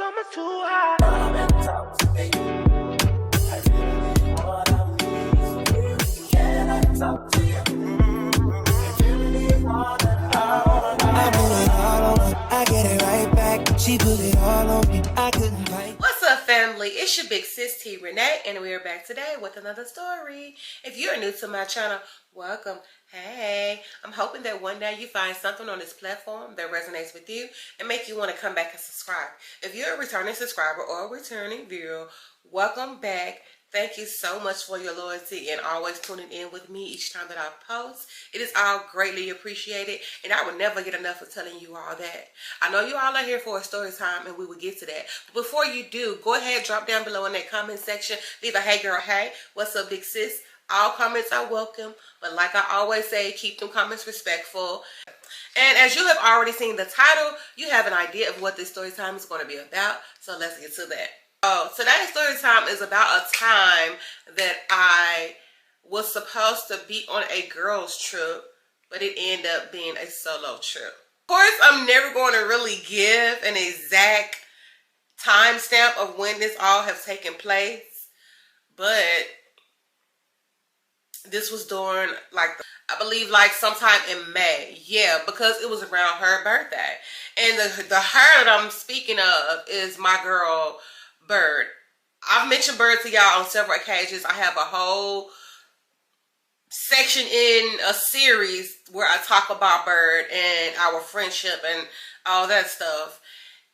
Summer too hot. Come and talk to me. I really want to leave. Can I talk to you? I really want to. I put it all on her. I get it right back. She put it all on me. I couldn't fight. What's up, family? It's your big sis T Renee, and we are back today with another story. If you're new to my channel, welcome. Hey, I'm hoping that one day you find something on this platform that resonates with you and make you want to come back and subscribe. If you're a returning subscriber or a returning viewer, welcome back. Thank you so much for your loyalty and always tuning in with me each time that I post. It is all greatly appreciated, and I will never get enough of telling you all that. I know you all are here for a story time, and we will get to that. But before you do, go ahead, drop down below in that comment section. Leave a hey girl, hey, what's up big sis? All comments are welcome, but like I always say, keep them comments respectful. And as you have already seen the title, you have an idea of what this story time is going to be about, so let's get to that. Today's story time is about a time that I was supposed to be on a girls trip, but it ended up being a solo trip. Of course, I'm never going to really give an exact timestamp of when this all has taken place, but this was during, I believe, sometime in May. Yeah, because it was around her birthday. And the her that I'm speaking of is my girl, Bird. I've mentioned Bird to y'all on several occasions. I have a whole section in a series where I talk about Bird and our friendship and all that stuff.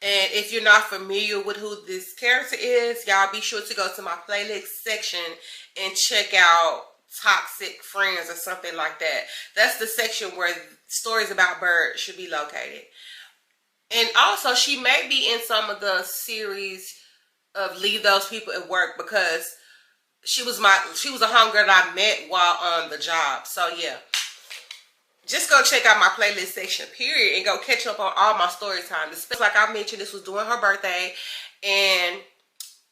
And if you're not familiar with who this character is, y'all be sure to go to my playlist section and check out Toxic Friends or something like that. That's the section where stories about Bird should be located. And also, she may be in some of the series of Leave Those People at Work, because she was a homegirl that I met while on the job. So yeah, just go check out my playlist section, period, and go catch up on all my story time. Like I mentioned, this was during her birthday, and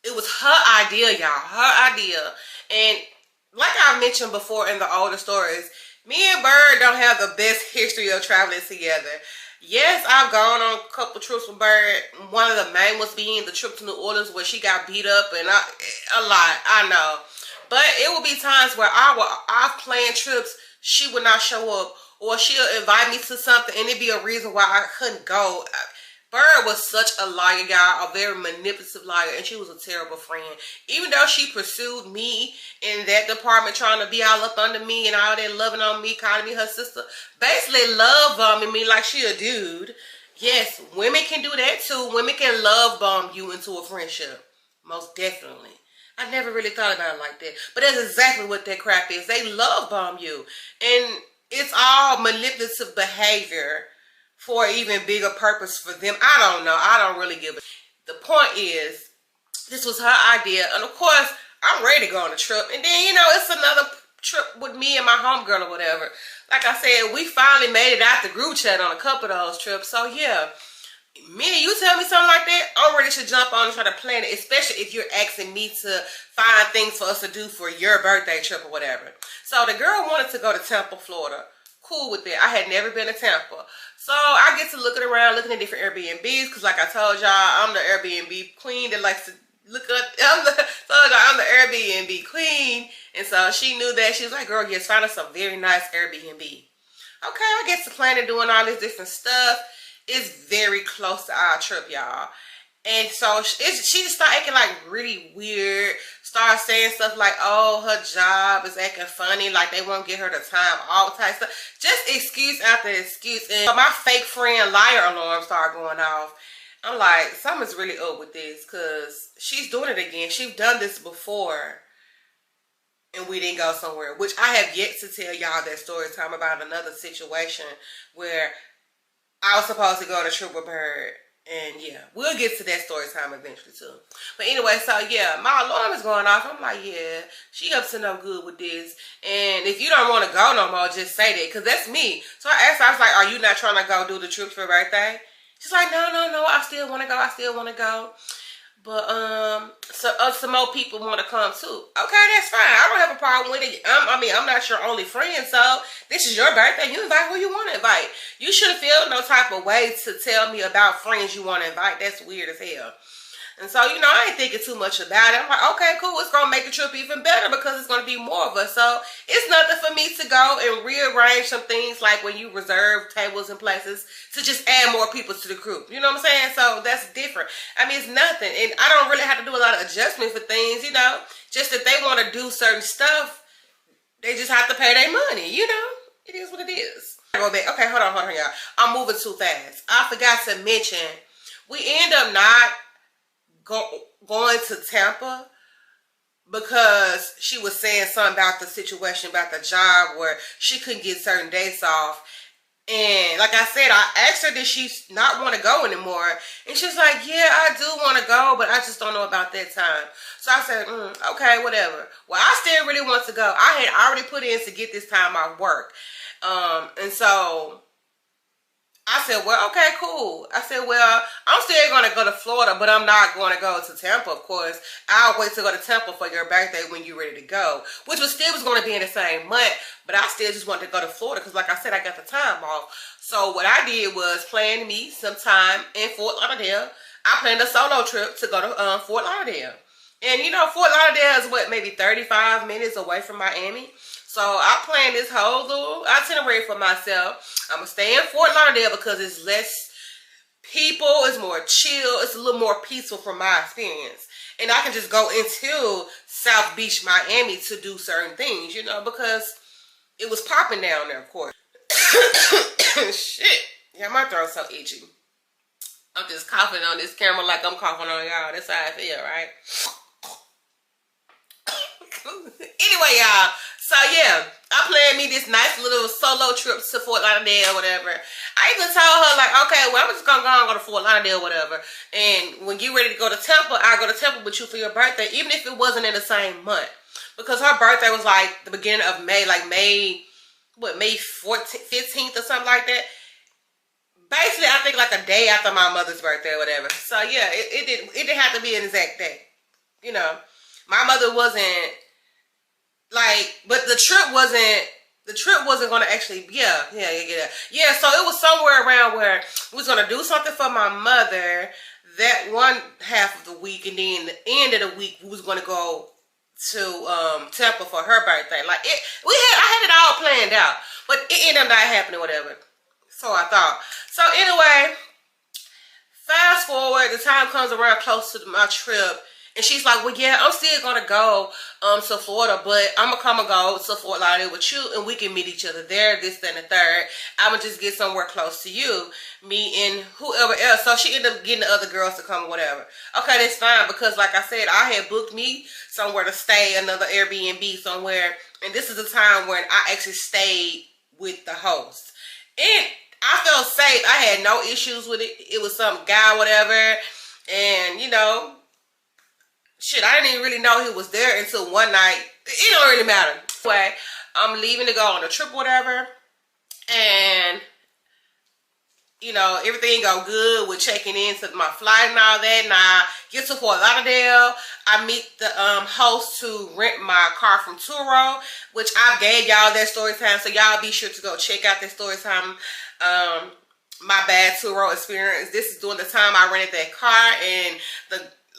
it was her idea, y'all. Her idea. And like I mentioned before in the older stories, me and Bird don't have the best history of traveling together. Yes, I've gone on a couple trips with Bird. One of the main ones being the trip to New Orleans where she got beat up and a lot, I know. But it will be times where I've planned trips, she would not show up, or she'll invite me to something and it'd be a reason why I couldn't go. Bird was such a liar, y'all, a very manipulative liar, and she was a terrible friend. Even though she pursued me in that department, trying to be all up under me and all that, loving on me, calling me her sister, basically love bombing me like she a dude. Yes, women can do that too. Women can love bomb you into a friendship. Most definitely. I never really thought about it like that. But that's exactly what that crap is. They love bomb you. And it's all manipulative behavior for an even bigger purpose for them. I don't know. I don't really give it. The point is, this was her idea. And of course, I'm ready to go on a trip. And then, it's another trip with me and my homegirl or whatever. Like I said, we finally made it out the group chat on a couple of those trips. So yeah, me and you tell me something like that, I'm ready to jump on and try to plan it. Especially if you're asking me to find things for us to do for your birthday trip or whatever. So the girl wanted to go to Tampa, Florida. Cool with it. I had never been to Tampa. So I get to looking around, looking at different Airbnbs, because like I told y'all, I'm the Airbnb queen that likes to look up. I'm the Airbnb queen. And so she knew that. She was like, girl, yes, find us a very nice Airbnb. Okay, I get to planning, doing all this different stuff. It's very close to our trip, y'all. And so she just started acting like really weird. Started saying stuff like, oh, her job is acting funny. Like they won't get her the time, all type of stuff. Just excuse after excuse. And my fake friend liar alarm started going off. I'm like, something's really up with this, because she's doing it again. She's done this before. And we didn't go somewhere. Which I have yet to tell y'all that story time about another situation where I was supposed to go on a trip with her. And yeah, we'll get to that story time eventually too. But anyway, so yeah, my alarm is going off. I'm like, yeah, she up to no good with this. And if you don't want to go no more, just say that, because that's me. So I asked her, I was like, are you not trying to go do the trip for your birthday? She's like, no, I still want to go. I still want to go. But some more people want to come too. Okay, that's fine. I don't have a problem with it. I'm not your only friend, so this is your birthday. You invite who you want to invite. You shouldn't feel no type of way to tell me about friends you want to invite. That's weird as hell. And so, you know, I ain't thinking too much about it. I'm like, okay, cool. It's going to make the trip even better because it's going to be more of us. So it's nothing for me to go and rearrange some things like when you reserve tables and places to just add more people to the group. You know what I'm saying? So that's different. I mean, it's nothing. And I don't really have to do a lot of adjustments for things, you know. Just if they want to do certain stuff, they just have to pay their money, you know. It is what it is. Go back. Okay, hold on, y'all. I'm moving too fast. I forgot to mention, we end up not going to Tampa because she was saying something about the situation, about the job where she couldn't get certain days off. And like I said, I asked her, did she not want to go anymore? And she's like, yeah, I do want to go, but I just don't know about that time. So I said, okay, whatever. Well, I still really want to go. I had already put in to get this time off work. And so I said, well, okay, cool. I said, well, I'm still going to go to Florida, but I'm not going to go to Tampa, of course. I'll wait to go to Tampa for your birthday when you're ready to go, which was still going to be in the same month, but I still just wanted to go to Florida because, like I said, I got the time off. So what I did was plan me some time in Fort Lauderdale. I planned a solo trip to go to Fort Lauderdale. And, you know, Fort Lauderdale is, what, maybe 35 minutes away from Miami. So I planned this whole little itinerary for myself. I'm going to stay in Fort Lauderdale because it's less people, it's more chill, it's a little more peaceful from my experience. And I can just go into South Beach, Miami to do certain things, you know, because it was popping down there, of course. Shit. Yeah, my throat's so itchy. I'm just coughing on this camera like I'm coughing on y'all. That's how I feel, right? Anyway, y'all. So yeah, I planned me this nice little solo trip to Fort Lauderdale or whatever. I even told her like, okay, well, I'm just gonna go and go to Fort Lauderdale or whatever. And when you're ready to go to Tampa, I'll go to Tampa with you for your birthday, even if it wasn't in the same month. Because her birthday was like the beginning of May, like May 14th, 15th or something like that. Basically, I think like a day after my mother's birthday or whatever. So yeah, it didn't have to be an exact day. You know, my mother wasn't like, but the trip wasn't going to actually, yeah. So it was somewhere around where we was going to do something for my mother that one half of the week, and then the end of the week we was going to go to Tampa for her birthday. Like I had it all planned out, but it ended up not happening, whatever. So I thought. So anyway, fast forward, the time comes around close to my trip. And she's like, well, yeah, I'm still going to go to Florida, but I'm going to come and go to Fort Lauderdale with you, and we can meet each other there, this, that, and the third. I'm going to just get somewhere close to you, me and whoever else. So she ended up getting the other girls to come or whatever. Okay, that's fine, because like I said, I had booked me somewhere to stay, another Airbnb somewhere, and this is the time when I actually stayed with the host. And I felt safe. I had no issues with it. It was some guy, whatever, and, you know, shit, I didn't even really know he was there until one night. It don't really matter. Anyway, I'm leaving to go on a trip or whatever. And, you know, everything go good with checking into my flight and all that. And I get to Fort Lauderdale. I meet the host to rent my car from Turo, which I gave y'all that story time. So y'all be sure to go check out that story time. My bad Turo experience. This is during the time I rented that car, and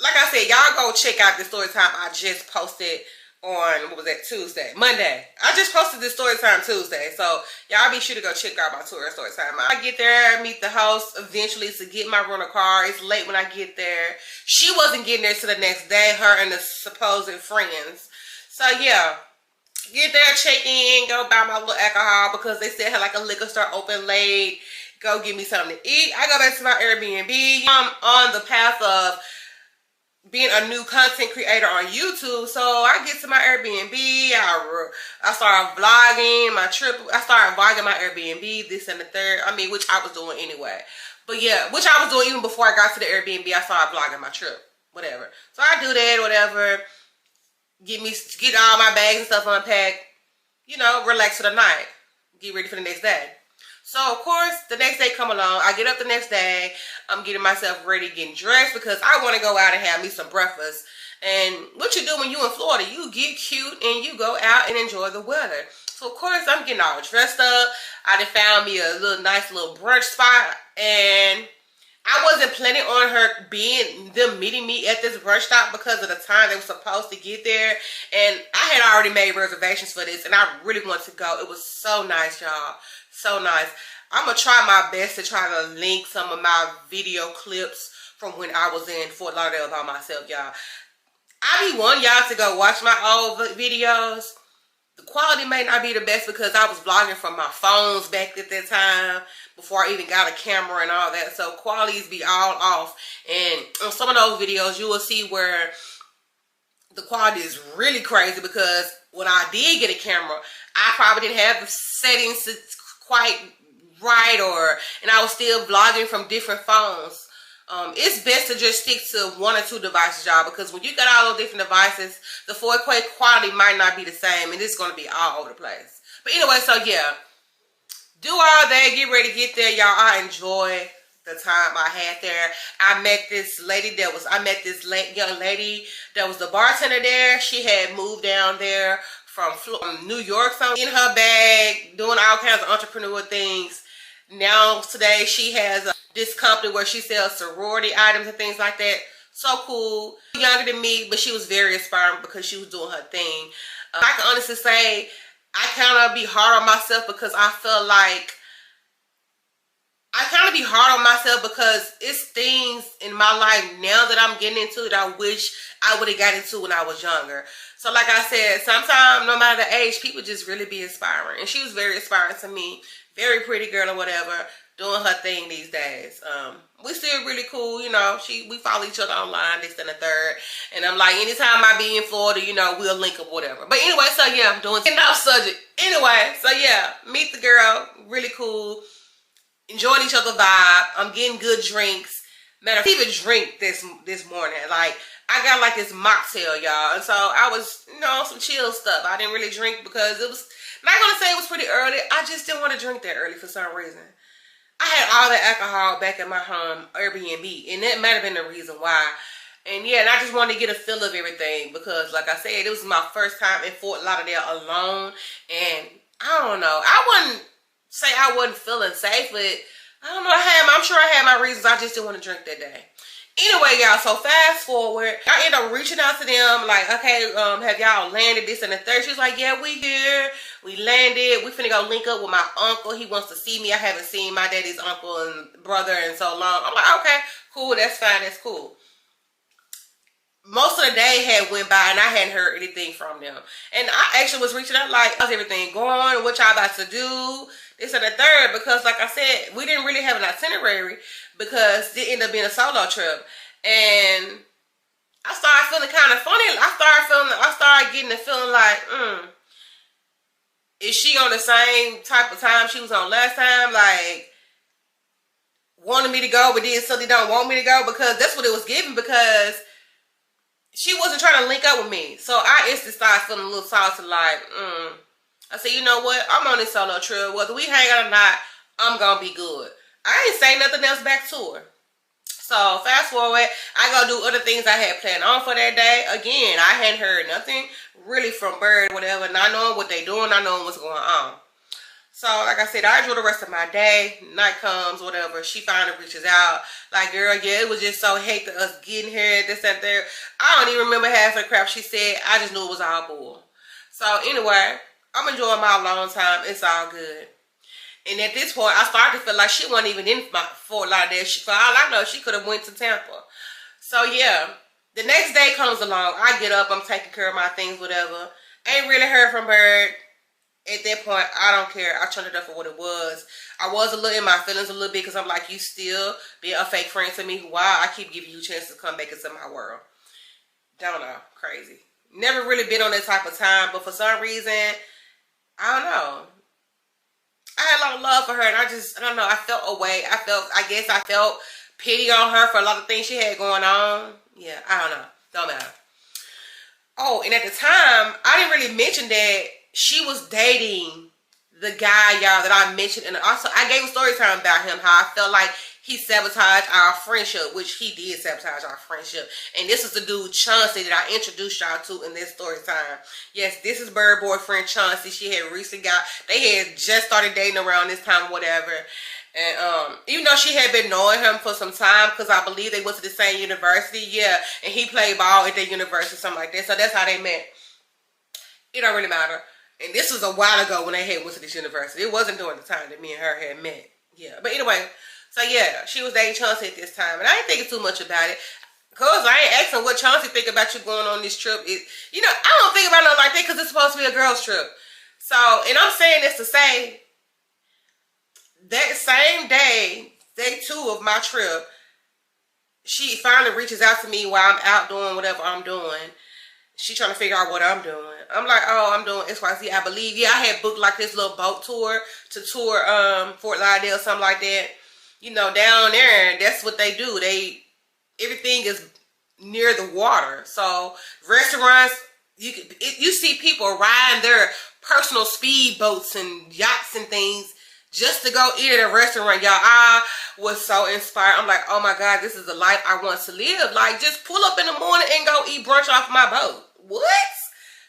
like I said, y'all go check out the story time I just posted on, what was that, Tuesday? Monday. I just posted this story time Tuesday. So y'all be sure to go check out my tour story time. I get there, meet the host eventually to get my rental car. It's late when I get there. She wasn't getting there till the next day, her and the supposed friends. So yeah, get there, check in, go buy my little alcohol because they still had like a liquor store open late. Go get me something to eat. I go back to my Airbnb. I'm on the path of being a new content creator on YouTube. So I get to my Airbnb, I started vlogging my trip. I started vlogging my Airbnb, this and the third. I mean, which I was doing anyway. But yeah, which I was doing even before I got to the Airbnb. I started vlogging my trip, whatever. So I do that, whatever. Get all my bags and stuff unpacked. You know, relax for the night. Get ready for the next day. So, of course, the next day come along. I get up the next day. I'm getting myself ready, getting dressed because I want to go out and have me some breakfast. And what you do when you in Florida, you get cute and you go out and enjoy the weather. So, of course, I'm getting all dressed up. I done found me a nice little brunch spot. And I wasn't planning on them meeting me at this brunch stop because of the time they were supposed to get there. And I had already made reservations for this, and I really wanted to go. It was so nice, y'all. So nice. I'm going to try my best to try to link some of my video clips from when I was in Fort Lauderdale by myself, y'all. I be wanting y'all to go watch my old videos. The quality may not be the best because I was vlogging from my phones back at that time before I even got a camera and all that. So qualities be all off. And on some of those videos, you will see where the quality is really crazy because when I did get a camera, I probably didn't have the settings quite right, and I was still vlogging from different phones. It's best to just stick to 1 or 2 devices, y'all, because when you got all those different devices, the 4K quality might not be the same, and it's going to be all over the place. But anyway, so yeah, do all that, get ready to get there, y'all. I enjoy the time I had there. I met this young lady that was the bartender there. She had moved down there from New York, so in her bag, doing all kinds of entrepreneur things. Now today she has this company where she sells sorority items and things like that. So cool. Younger than me, but she was very inspiring because she was doing her thing. I can honestly say I kind of be hard on myself because I feel like it's things in my life now that I'm getting into that I wish I would have got into when I was younger. So like I said, sometimes no matter the age, people just really be inspiring. And she was very inspiring to me. Very pretty girl or whatever, doing her thing these days. We still really cool, you know. We follow each other online, this and the third. And I'm like, anytime I be in Florida, you know, we'll link up, whatever. But anyway, so yeah, I'm doing enough subject. Anyway, so yeah, meet the girl, really cool. Enjoying each other's vibe. I'm getting good drinks. Matter of fact, I even drink this morning. Like, I got like this mocktail, y'all. And so I was, you know, some chill stuff. I didn't really drink because it was, I'm not gonna say it was pretty early. I just didn't want to drink that early for some reason. I had all the alcohol back at my home Airbnb, and that might have been the reason why. And yeah, and I just wanted to get a feel of everything because, like I said, it was my first time in Fort Lauderdale alone, and I don't know. I wouldn't say I wasn't feeling safe, but I don't know. I'm sure I had my reasons. I just didn't want to drink that day. Anyway, y'all, so fast forward, I ended up reaching out to them, like, okay, have y'all landed, this and the third? She was like, yeah, we here. We landed. We finna go link up with my uncle. He wants to see me. I haven't seen my daddy's uncle and brother in so long. I'm like, okay, cool, that's fine, that's cool. Most of the day had went by and I hadn't heard anything from them. And I actually was reaching out like, how's everything going? What y'all about to do? This and the third, because like I said, we didn't really have an itinerary because it ended up being a solo trip. And I started feeling kind of funny. I started getting the feeling like, is she on the same type of time she was on last time? Like, wanted me to go, but then suddenly don't want me to go, because that's what it was giving, because she wasn't trying to link up with me. So I instantly started feeling a little salty, like, I said, you know what? I'm on this solo trip. Whether we hang out or not, I'm going to be good. I ain't say nothing else back to her. So fast forward, I go do other things I had planned on for that day. Again, I hadn't heard nothing really from Bird, whatever, not knowing what they doing, not knowing what's going on. So like I said, I enjoy the rest of my day. Night comes, whatever. She finally reaches out. Like, girl, yeah, it was just so hate to us getting here, this and that. I don't even remember half the crap she said. I just knew it was all bull. So anyway, I'm enjoying my alone time. It's all good. And at this point, I started to feel like she wasn't even in Fort Lauderdale. For all I know, she could have went to Tampa. So yeah, the next day comes along. I get up. I'm taking care of my things, whatever. Ain't really heard from Bird. At that point, I don't care. I turned it up for what it was. I was a little in my feelings a little bit because I'm like, you still be a fake friend to me. Why I keep giving you a chance to come back into my world. Don't know. Crazy. Never really been on that type of time. But for some reason, I don't know. I had a lot of love for her. And I don't know. I felt away. I guess I felt pity on her for a lot of things she had going on. Yeah, I don't know. Don't matter. Oh, and at the time, I didn't really mention that she was dating the guy, y'all, that I mentioned. And also, I gave a story time about him, how I felt like he sabotaged our friendship, which he did sabotage our friendship. And this is the dude, Chauncey, that I introduced y'all to in this story time. Yes, this is Bird boyfriend, Chauncey. She had recently they had just started dating around this time, whatever. And even though she had been knowing him for some time, because I believe they went to the same university, yeah, and he played ball at their university, something like that. So that's how they met. It don't really matter. And this was a while ago when they had went to this university. It wasn't during the time that me and her had met. Yeah, but anyway, so yeah, she was dating Chauncey at this time, and I ain't thinking too much about it. Cause I ain't asking what Chauncey think about you going on this trip. I don't think about nothing like that because it's supposed to be a girl's trip. So, and I'm saying this to say, that same day 2 of my trip, she finally reaches out to me while I'm out doing whatever I'm doing. She trying to figure out what I'm doing. I'm like, oh, I'm doing XYZ. I believe, yeah, I had booked like this little boat tour to tour Fort Lauderdale, something like that. Down there, that's what they do. Everything is near the water. So restaurants, you see people riding their personal speedboats and yachts and things just to go eat at a restaurant, y'all. I was so inspired. I'm like, oh my God, this is the life I want to live. Like, just pull up in the morning and go eat brunch off my boat. What?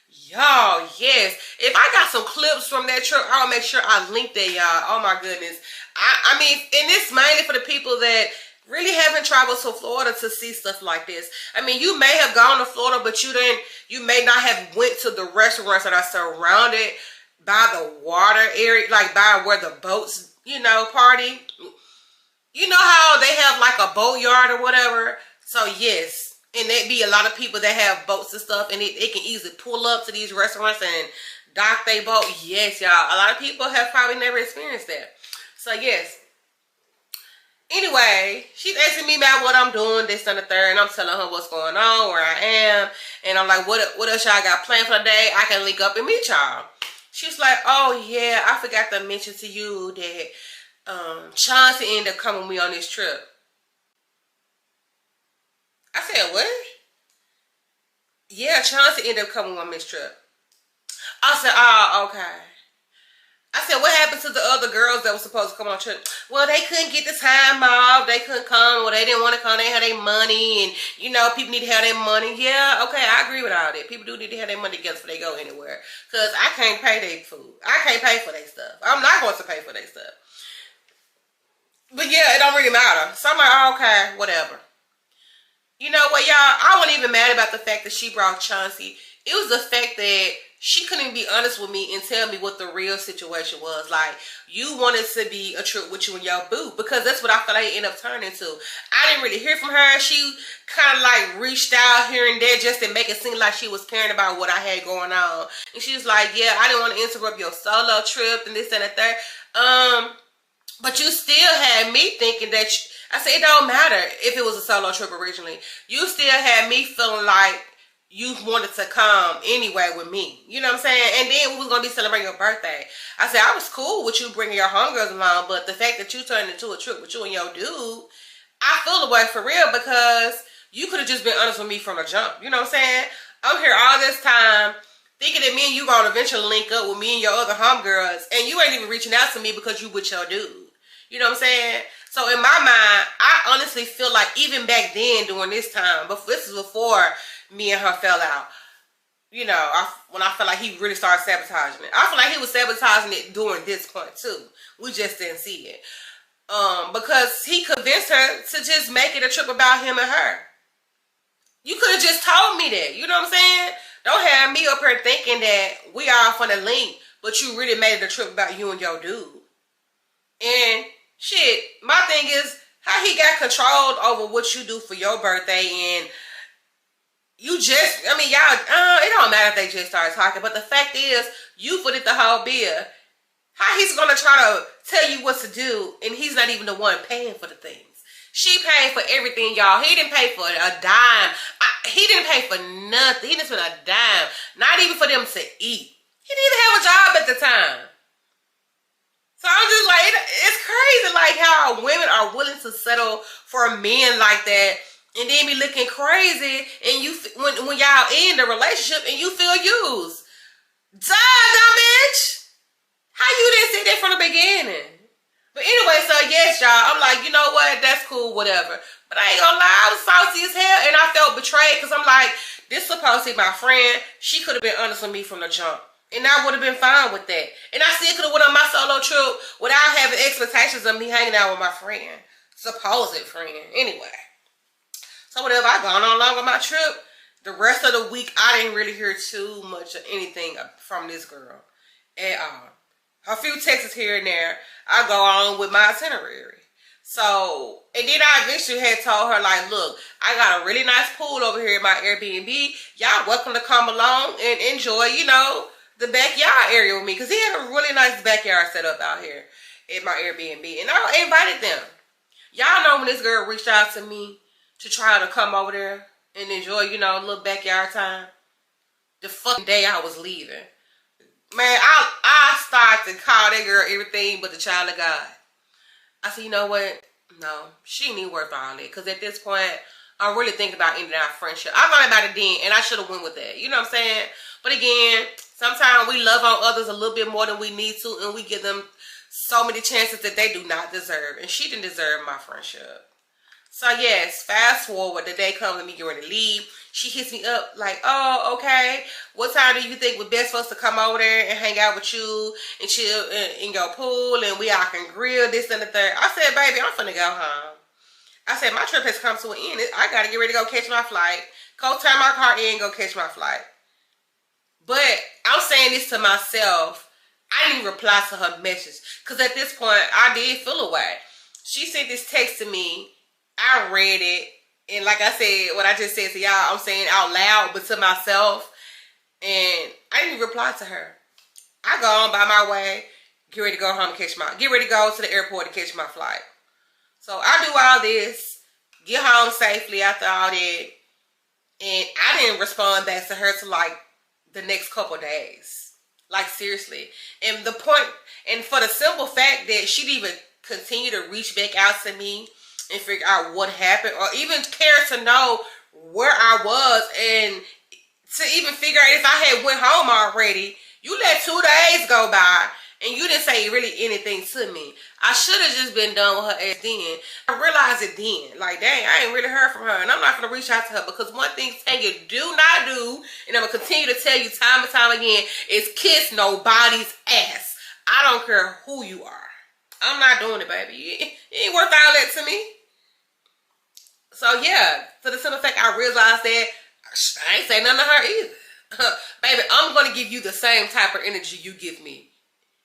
Y'all, yes. If I got some clips from that trip, I'll make sure I link that, y'all. Oh my goodness. I mean, and it's mainly for the people that really haven't traveled to Florida to see stuff like this. I mean, you may have gone to Florida, but you may not have went to the restaurants that are surrounded by the water area, like by where the boats, party. You know how they have like a boatyard or whatever? So yes, and there'd be a lot of people that have boats and stuff, and it can easily pull up to these restaurants and dock their boat. Yes, y'all. A lot of people have probably never experienced that. So yes. Anyway, she's asking me about what I'm doing, this and the third, and I'm telling her what's going on, where I am, and I'm like, what else y'all got planned for the day? I can link up and meet y'all. She's like, oh yeah, I forgot to mention to you that Chauncey ended up coming with me on this trip. I said, what? Yeah, Chauncey ended up coming on this trip. I said, oh, okay. I said, what happened to the other girls that were supposed to come on a trip? Well, they couldn't get the time off. They couldn't come. Well, they didn't want to come. They had their money. And, people need to have their money. Yeah, okay, I agree with all that. People do need to have their money together before they go anywhere. Because I can't pay their food. I can't pay for their stuff. I'm not going to pay for their stuff. But, yeah, it don't really matter. So I'm like, oh, okay, whatever. You know what, y'all? I wasn't even mad about the fact that she brought Chauncey. It was the fact that she couldn't be honest with me and tell me what the real situation was. Like, you wanted to be a trip with you and your boo, because that's what I felt like it ended up turning to. I didn't really hear from her. She kind of like reached out here and there just to make it seem like she was caring about what I had going on. And she was like, yeah, I didn't want to interrupt your solo trip and this and the third. But you still had me thinking that, I said, it don't matter if it was a solo trip originally. You still had me feeling like you wanted to come anyway with me. You know what I'm saying? And then we was going to be celebrating your birthday. I said, I was cool with you bringing your homegirls along, but the fact that you turned into a trip with you and your dude, I feel the way for real, because you could have just been honest with me from the jump. You know what I'm saying? I'm here all this time thinking that me and you going to eventually link up with me and your other homegirls, and you ain't even reaching out to me because you with your dude. You know what I'm saying? So in my mind, I honestly feel like even back then during this time, but this is before me and her fell out, when I felt like he really started sabotaging it. I feel like he was sabotaging it during this point too. We just didn't see it. Because he convinced her to just make it a trip about him and her. You could have just told me that. You know what I'm saying? Don't have me up here thinking that we all for the link, but you really made it a trip about you and your dude. And shit, my thing is how he got controlled over what you do for your birthday, and you just, y'all, it don't matter if they just started talking, but the fact is, you footed the whole bill. How he's gonna try to tell you what to do, and he's not even the one paying for the things. She paid for everything, y'all. He didn't pay for a dime. He didn't pay for nothing. He didn't spend a dime. Not even for them to eat. He didn't even have a job at the time. So I'm just like, it's crazy like how women are willing to settle for men like that, and then be looking crazy, and you when y'all in the relationship and you feel used. Duh, dumb bitch. How you didn't see that from the beginning? But anyway, so yes, y'all, I'm like, you know what? That's cool, whatever. But I ain't gonna lie, I was salty as hell, and I felt betrayed, because I'm like, this supposed to be my friend. She could have been honest with me from the jump. And I would have been fine with that. And I still could have went on my solo trip without having expectations of me hanging out with my friend. Supposed friend. Anyway. So whatever, I gone on along on my trip. The rest of the week, I didn't really hear too much of anything from this girl at all. A few texts here and there. I go on with my itinerary. So, and then I eventually had told her, like, look, I got a really nice pool over here in my Airbnb. Y'all welcome to come along and enjoy, you know, the backyard area with me. Because he had a really nice backyard set up out here at my Airbnb. And I invited them. Y'all know when this girl reached out to me to try to come over there and enjoy, you know, a little backyard time. The fucking day I was leaving. Man, I started to call that girl everything but the child of God. I said, you know what? No, she ain't even worth all that. Because at this point, I'm really thinking about ending our friendship. I thought about it then, and I should have went with that. You know what I'm saying? But again, sometimes we love on others a little bit more than we need to, and we give them so many chances that they do not deserve. And she didn't deserve my friendship. So yes, fast forward, the day comes and me getting ready to leave. She hits me up like, oh, okay. What time do you think would best for us to come over there and hang out with you and chill in your pool and we all can grill this and the third? I said, baby, I'm finna go home. I said, my trip has come to an end. I got to get ready to go catch my flight. Go turn my car in and go catch my flight. But I'm saying this to myself. I didn't reply to her message. Because at this point, I did feel away. She sent this text to me. I read it. And like I said, what I just said to y'all, I'm saying out loud, but to myself. And I didn't reply to her. I go on by my way. Get ready to go home and get ready to go to the airport to catch my flight. So I do all this. Get home safely after all that. And I didn't respond back to her till like the next couple days. Like seriously. And the point, and for the simple fact that she'd even continue to reach back out to me and figure out what happened, or even care to know where I was, and to even figure out if I had went home already. You let 2 days go by and you didn't say really anything to me. I should have just been done with her ass then. I realized it then. Like, dang, I ain't really heard from her, and I'm not going to reach out to her, because one thing Tania do not do, and I'm going to continue to tell you time and time again, is kiss nobody's ass. I don't care who you are. I'm not doing it, baby. You ain't worth all that to me. So yeah, to the simple fact, I realized that I ain't say nothing to her either. Baby, I'm going to give you the same type of energy you give me.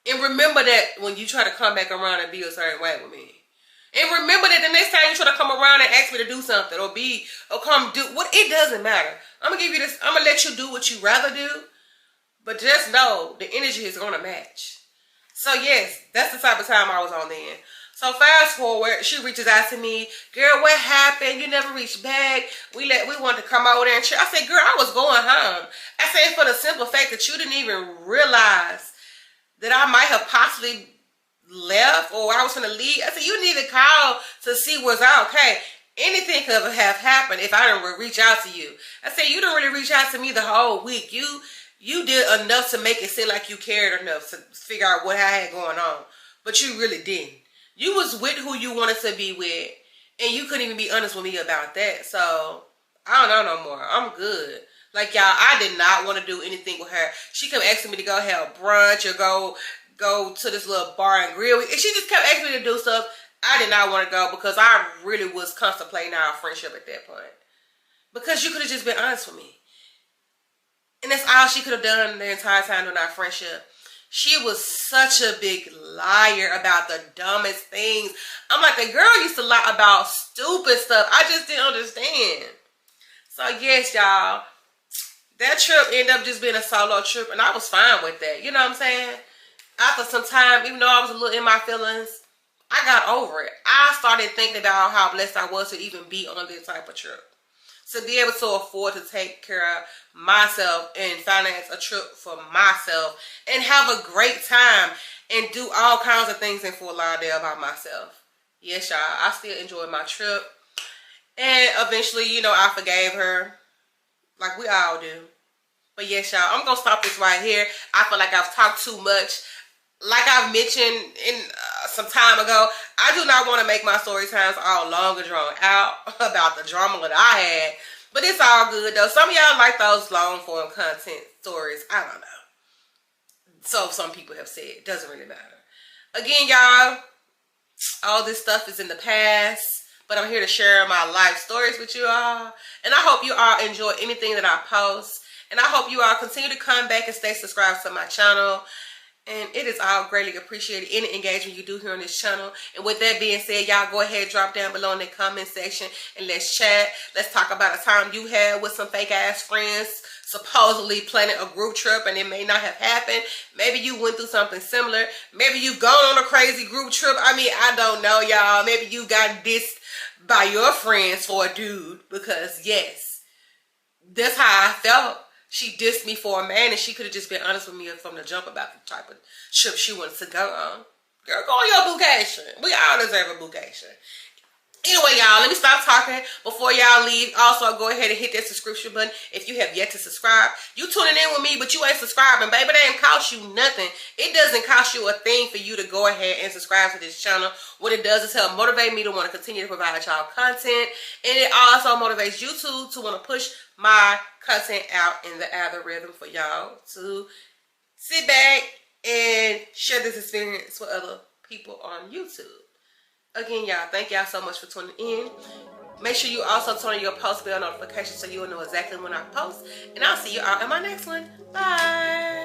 And remember that when you try to come back around and be a certain way with me. And remember that the next time you try to come around and ask me to do something, or come do what, it doesn't matter. I'm going to give you this, I'm going to let you do what you rather do. But just know the energy is going to match. So yes, that's the type of time I was on then. So fast forward, she reaches out to me. Girl, what happened? You never reached back. We wanted to come over there and chill. I said, girl, I was going home. I said, for the simple fact that you didn't even realize that I might have possibly left, or I was going to leave. I said, you need to call to see what's okay. Anything could have happened if I didn't reach out to you. I said, you didn't really reach out to me the whole week. You did enough to make it seem like you cared enough to figure out what I had going on. But you really didn't. You was with who you wanted to be with, and you couldn't even be honest with me about that. So, I don't know no more. I'm good. Like, y'all, I did not want to do anything with her. She kept asking me to go have brunch or go to this little bar and grill. And she just kept asking me to do stuff. I did not want to go because I really was contemplating our friendship at that point. Because you could have just been honest with me. And that's all she could have done the entire time during our friendship. She was such a big liar about the dumbest things. I'm like, the girl used to lie about stupid stuff. I just didn't understand. So yes, y'all, that trip ended up just being a solo trip, and I was fine with that. You know what I'm saying? After some time, even though I was a little in my feelings, I got over it. I started thinking about how blessed I was to even be on this type of trip. To be able to afford to take care of myself and finance a trip for myself and have a great time and do all kinds of things in Fort Lauderdale by myself. Yes, y'all, I still enjoyed my trip. And eventually, you know, I forgave her like we all do. But yes, y'all, I'm going to stop this right here. I feel like I've talked too much. Like I've mentioned in some time ago, I do not want to make my story times all long and drawn out about the drama that I had. But it's all good though. Some of y'all like those long form content stories. I don't know. So some people have said. It doesn't really matter. Again, y'all, all this stuff is in the past, but I'm here to share my life stories with you all. And I hope you all enjoy anything that I post. And I hope you all continue to come back and stay subscribed to my channel. And it is all greatly appreciated, any engagement you do here on this channel. And with that being said, y'all go ahead, drop down below in the comment section and let's chat. Let's talk about a time you had with some fake ass friends, supposedly planning a group trip and it may not have happened. Maybe you went through something similar. Maybe you've gone on a crazy group trip. I mean, I don't know, y'all. Maybe you got dissed by your friends for a dude, because yes, that's how I felt. She dissed me for a man, and she could have just been honest with me from the jump about the type of trip she wanted to go on. Girl, go on your vacation. We all deserve a vacation. Anyway, y'all, let me stop talking before y'all leave. Also, go ahead and hit that subscription button if you have yet to subscribe. You tuning in with me, but you ain't subscribing, baby. That ain't cost you nothing. It doesn't cost you a thing for you to go ahead and subscribe to this channel. What it does is help motivate me to want to continue to provide y'all content. And it also motivates YouTube to want to push my content out in the algorithm for y'all to sit back and share this experience with other people on YouTube. Again, y'all, thank y'all so much for tuning in. Make sure you also turn on your post bell notifications so you'll know exactly when I post. And I'll see you all in my next one. Bye.